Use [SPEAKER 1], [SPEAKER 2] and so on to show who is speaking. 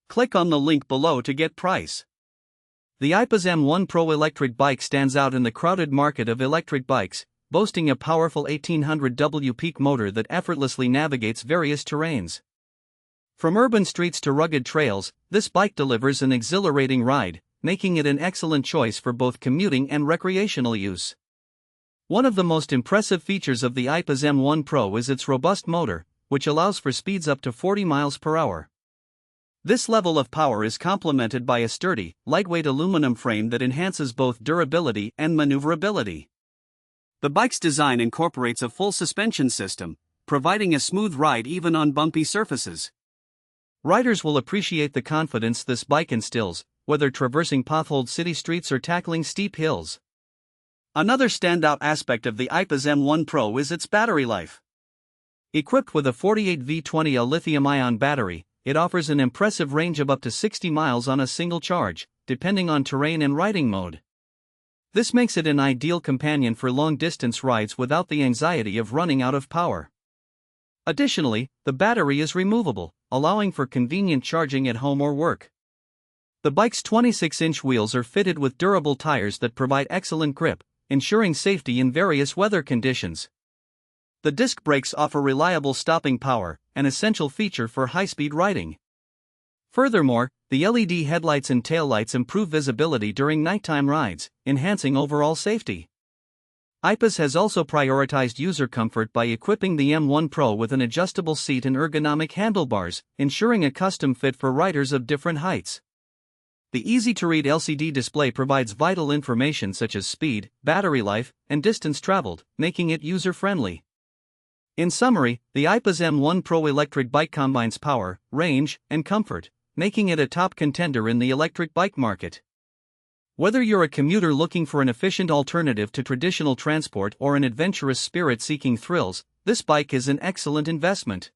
[SPEAKER 1] Click on the link below to get price. The Aipas M1 Pro electric bike stands out in the crowded market of electric bikes, boasting a powerful 1800W peak motor that effortlessly navigates various terrains. From urban streets to rugged trails, this bike delivers an exhilarating ride, making it an excellent choice for both commuting and recreational use. One of the most impressive features of the Aipas M1 Pro is its robust motor, which allows for speeds up to 40 miles per hour. This level of power is complemented by a sturdy, lightweight aluminum frame that enhances both durability and maneuverability. The bike's design incorporates a full suspension system, providing a smooth ride even on bumpy surfaces. Riders will appreciate the confidence this bike instills, whether traversing potholed city streets or tackling steep hills. Another standout aspect of the Aipas M1 Pro is its battery life. Equipped with a 48V20A lithium-ion battery, it offers an impressive range of up to 60 miles on a single charge, depending on terrain and riding mode. This makes it an ideal companion for long-distance rides without the anxiety of running out of power. Additionally, the battery is removable, allowing for convenient charging at home or work. The bike's 26-inch wheels are fitted with durable tires that provide excellent grip, ensuring safety in various weather conditions. The disc brakes offer reliable stopping power, an essential feature for high-speed riding. Furthermore, the LED headlights and taillights improve visibility during nighttime rides, enhancing overall safety. Aipas has also prioritized user comfort by equipping the M1 Pro with an adjustable seat and ergonomic handlebars, ensuring a custom fit for riders of different heights. The easy-to-read LCD display provides vital information such as speed, battery life, and distance traveled, making it user-friendly. In summary, the Aipas M1 Pro electric bike combines power, range, and comfort, making it a top contender in the electric bike market. Whether you're a commuter looking for an efficient alternative to traditional transport or an adventurous spirit seeking thrills, this bike is an excellent investment.